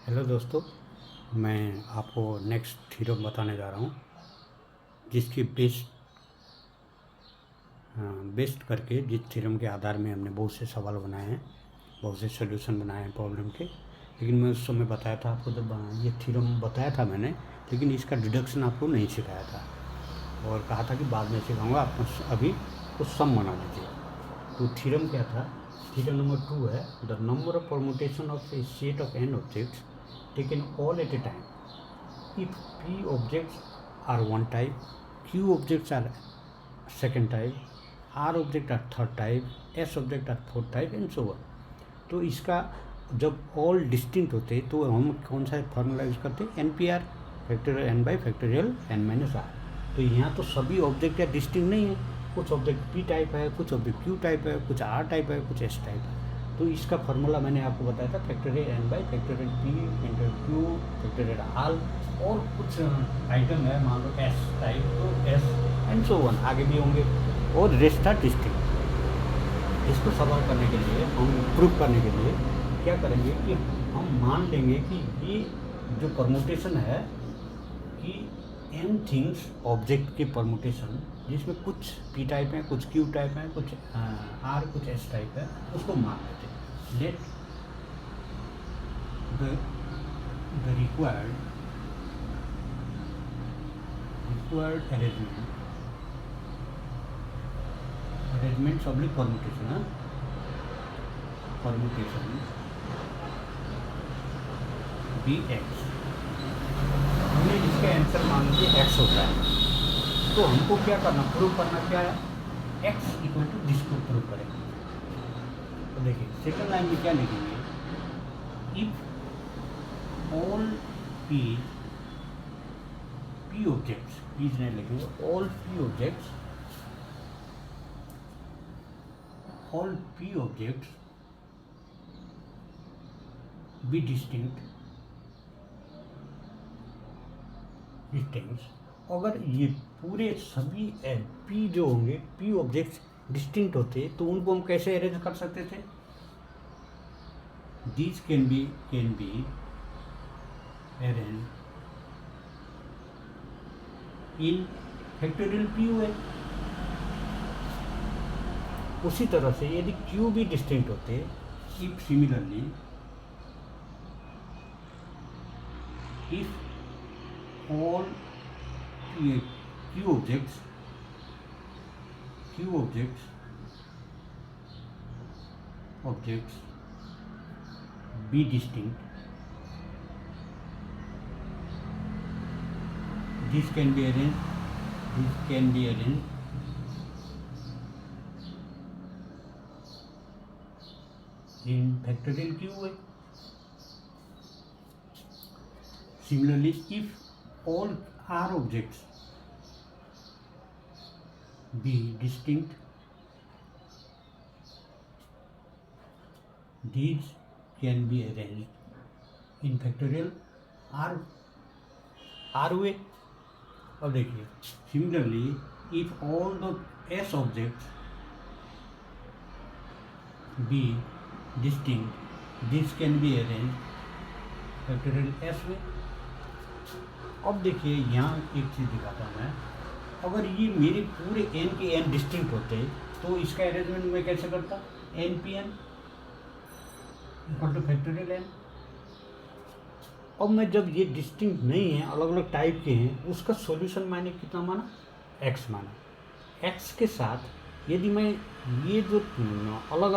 Hello दोस्तों, मैं आपको नेक्स्ट थ्योरम बताने जा रहा हूँ जिसकी बेस्ड करके जिस थ्योरम के आधार में हमने बहुत से सवाल बनाए हैं, बहुत से सोल्यूशन बनाए हैं प्रॉब्लम के। लेकिन मैं उस समय बताया था आपको, जब ये थ्योरम बताया था मैंने, लेकिन इसका डिडक्शन आपको नहीं सिखाया था और कहा था कि बाद में सिखाऊंगा, आप अभी कुछ सम बना लीजिए। तो थ्योरम क्या था? थ्योरम नंबर 2 है, the number of permutation of A set of n objects taken all at a time. If P objects are one type, Q objects are second type, R object are third type, S object are fourth type and so on. तो इसका जब all distinct होते तो हम कौन सा formula use करते हैं? NPR, factorial n by factorial n minus R. तो यहाँ तो सभी ऑब्जेक्ट या डिस्टिंक्ट नहीं है, कुछ ऑब्जेक्ट P टाइप है, कुछ ऑब्जेक्ट Q टाइप है, कुछ R टाइप है, कुछ S टाइप है। तो इसका फार्मूला मैंने आपको बताया था, factorial n by factorial P inter Q factorial R, और कुछ आइटम है मान लो S टाइप, तो S एंड सो वन आगे भी होंगे, और रेस्ट आर डिस्टिंक्ट। इसको सवाल करने के लिए, हम प्रूव करने के लिए क्या करेंगे कि हम मान लेंगे कि ये जो परमुटेशन है कि n थिंग्स ऑब्जेक्ट के परमुटेशन, जिसमें कुछ P टाइप है, कुछ Q टाइप है, कुछ R, कुछ S टाइप है, उसको मान लेते हैं। Let the required arrangement oblique permutation be X, हमने इसका आंसर मान लीजिए x होता है। तो हमको क्या करना, प्रूव करना क्या है? x इक्वल टू, जिसको प्रूव करेंगे। तो देखिए सेकंड लाइन में क्या लिखेंगे? If all p objects, please नहीं लिखेंगे, all p objects be distinct, अगर ये पूरे सभी p जो होंगे, p ऑब्जेक्ट्स डिस्टिंक्ट होते तो उनको हम कैसे अरेंज कर सकते थे? These can be arranged in factorial POA। उसी तरह से यदि Q भी डिस्टिंक्ट होते, if similarly if all Q objects be distinct, this can be arranged in factorial QA. Similarly, if all R objects be distinct, these can be arranged in factorial R way. अब देखिए, similarly if all the S objects be distinct, this can be arranged factorial S way. अब देखिए यहाँ एक चीज़ दिखाता हूँ मैं, अगर ये मेरे पूरे n के n डिस्टिंक्ट होते तो इसका अरेंजमेंट मैं कैसे करता? NPN equal to factorial n। अब मैं जब ये डिस्टिंक्ट नहीं है, अलग अलग टाइप के हैं, उसका सॉल्यूशन मैंने कितना माना? x माना। x के साथ यदि मैं ये जो अलग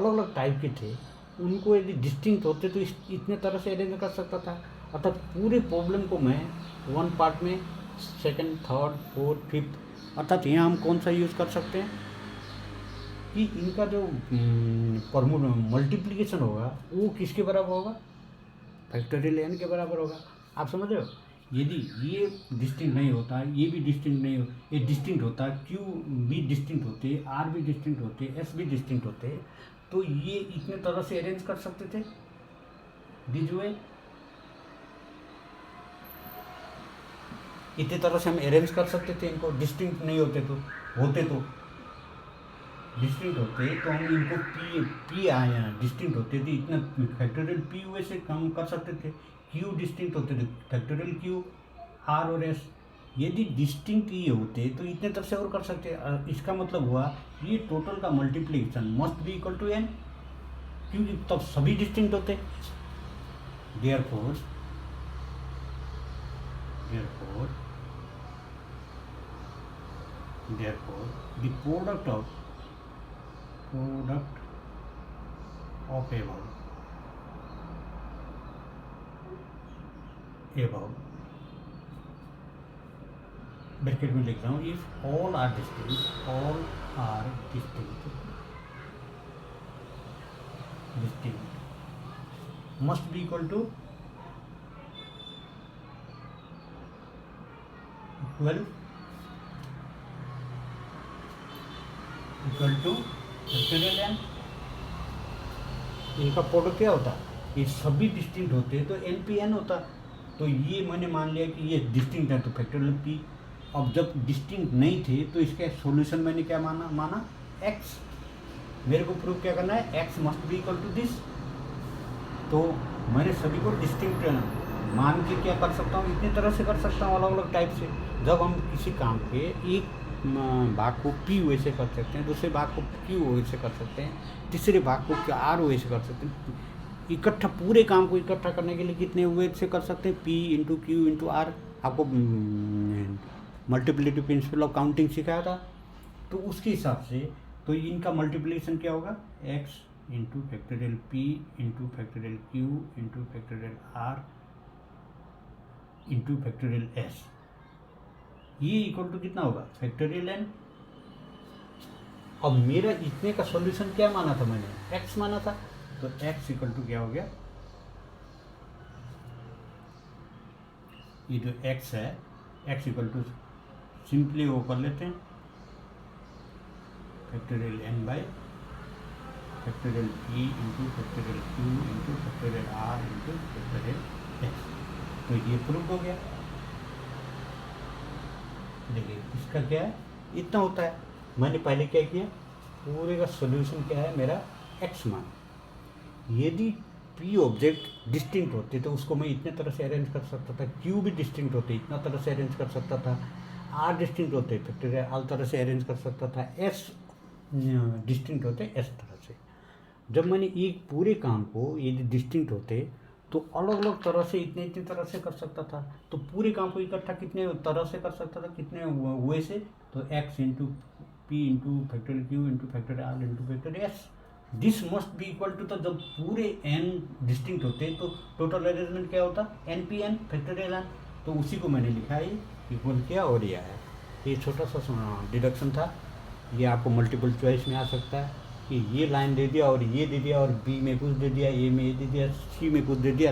अलग टाइप के थे उनको यदि डिस्टिंक्ट होते तो इतने तरह से अरेंज कर सकता था। अर्थात पूरे प्रॉब्लम को मैं वन पार्ट में, सेकंड, थर्ड, फोर्थ, फिफ्थ, अर्थात यहाँ हम कौन सा यूज़ कर सकते हैं कि इनका जो मल्टीप्लिकेशन होगा वो किसके बराबर होगा? फैक्टोरियल n के बराबर होगा। आप समझ रहे हो? यदि ये डिस्टिंक्ट नहीं होता, ये भी डिस्टिंक्ट नहीं हो, ये डिस्टिंक्ट होता, Q भी डिस्टिंक्ट होते, R भी डिस्टिंक्ट होते, S भी डिस्टिंक्ट होते, तो ये इतने तरह से अरेंज कर सकते थे। दिस वे, इतने तरह से हम अरेंज कर सकते थे इनको, डिस्टिंक्ट नहीं होते तो। डिस्टिंक्ट होते तो हम इनको पी पी आए डिस्टिंक्ट होते थे, इतना फैक्टोरियल पी वैसे काम कर सकते थे। क्यू डिस्टिंक्ट होते थे, फैक्टोरियल क्यू आर और एस। यदि डिस्टिंक्ट ये होते तो इतने तरह से और कर सकते। इसका मतलब हुआ ये टोटल का multiplication must be equal to N, क्योंकि तब सभी डिस्टिंक्ट होते। Therefore the product of above bracket में लिख रहा हूँ, if all are distinct must be equal to factorial N. इनका प्रोडक्ट क्या होता, ये सभी डिस्टिंक्ट होते तो एन पी एन होता। तो ये मैंने मान लिया कि ये डिस्टिंक्ट है तो फैक्टोरियल पी। अब जब डिस्टिंक्ट नहीं थे तो इसका सॉल्यूशन मैंने क्या माना एक्स। मेरे को प्रूव क्या करना है, X must be equal to this. तो मैंने सभी को डिस्टिंक्ट मान के क्या कर सकता हूँ, इतनी तरह से कर सकता हूँ, अलग अलग टाइप से। जब हम किसी काम के एक भाग को पी वैसे कर सकते हैं, दूसरे भाग को क्यू वैसे कर सकते हैं, तीसरे भाग को आर वैसे कर सकते हैं। इकट्ठा पूरे काम को इकट्ठा करने के लिए कितने वे से कर सकते हैं, P into Q into R. आपको मल्टीप्लिसिटी प्रिंसिपल ऑफ काउंटिंग सिखाया था, तो उसके हिसाब से तो इनका मल्टीप्लिकेशन क्या होगा, X into factorial P into factorial Q into factorial R into factorial S. ये इक्वल टू कितना होगा, फैक्टोरियल एन। अब मेरा इतने का सॉल्यूशन क्या माना था मैंने, एक्स माना था, तो एक्स इक्वल टू क्या हो गया, ये जो एक्स है, एक्स इक्वल टू सिंपली वो कर लेते हैं factorial N by factorial P into factorial Q into factorial R into factorial X. तो ये प्रूफ हो गया। देखिए इसका क्या है, इतना होता है। मैंने पहले क्या किया, पूरे का सॉल्यूशन क्या है मेरा, एक्स मान। यदि पी ऑब्जेक्ट डिस्टिंक्ट होते तो उसको मैं इतने तरह से अरेंज कर सकता था, क्यू भी डिस्टिंक्ट होते इतना तरह से अरेंज कर सकता था, आर डिस्टिंक्ट होते फैक्टोरियल आर तरह से अरेंज कर सकता था, एस डिस्टिंक्ट होते एस तरह से। जब मैंने एक पूरे काम को यदि डिस्टिंक्ट होते तो अलग अलग तरह से इतने तरह से कर सकता था। तो पूरे काम को इकट्ठा कितने तरह से कर सकता था, कितने वे से, तो X into P into factorial Q into factorial R into factorial S. This must be equal to, तो जब पूरे एन डिस्टिंक्ट होते तो टोटल अरेंजमेंट क्या होता, N P N factorial N. तो उसी को मैंने लिखा है इक्वल किया और यह है। ये छोटा सा डिडक्शन था, ये आपको मल्टीपल चॉइस में आ सकता है कि ये लाइन दे दिया और ये दे दिया और बी में कुछ दे दिया, ए में ये दे दिया, सी में कुछ दे दिया,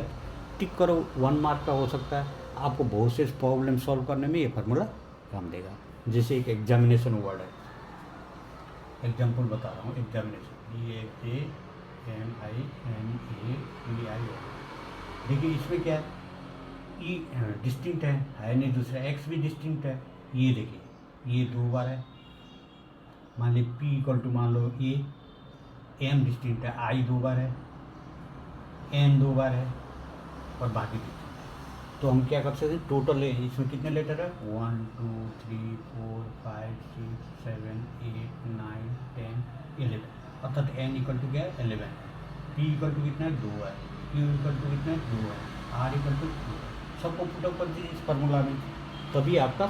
टिक करो, 1 मार्क का हो सकता है। आपको बहुत से प्रॉब्लम सॉल्व करने में ये फार्मूला काम देगा। जैसे एक एग्जामिनेशन वर्ड है, एग्जाम्पल बता रहा हूँ, एग्जामिनेशन EXAMINATI। देखिए इसमें क्या है, ई डिस्टिंक्ट है नहीं, दूसरा एक्स भी डिस्टिंक्ट है। ये देखिए ये 2 बार है, मान ली पी इक्वल टू मान लो ए, एम डिस्टिंक्ट है, आई 2 बार है, एन 2 बार है और बाकी डिस्टिंक्ट। तो हम क्या कर सकते हैं, टोटल है इसमें कितने लेटर है, 1 2 3 4 5 6 7 8 9 10 11, अर्थात एन इक्वल टू क्या है 11, पी इक्वल टू कितना है 2 है, क्यू इक्वल टू कितना है 2 है, आर इक्वल टू 2 है। सबको पुटअप कर दीजिए इस फार्मूला में, तभी आपका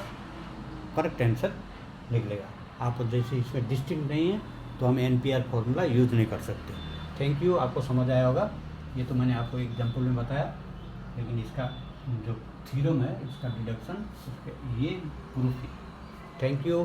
करेक्ट आंसर निकलेगा। आप जैसे इसमें डिस्टिंक्ट नहीं है तो हम NPR फार्मूला यूज नहीं कर सकते। थैंक यू, आपको समझ आया होगा। ये तो मैंने आपको एग्जाम्पल में बताया, लेकिन इसका जो थ्योरम है, इसका डिडक्शन, उसके ये प्रूफ है। Thank you.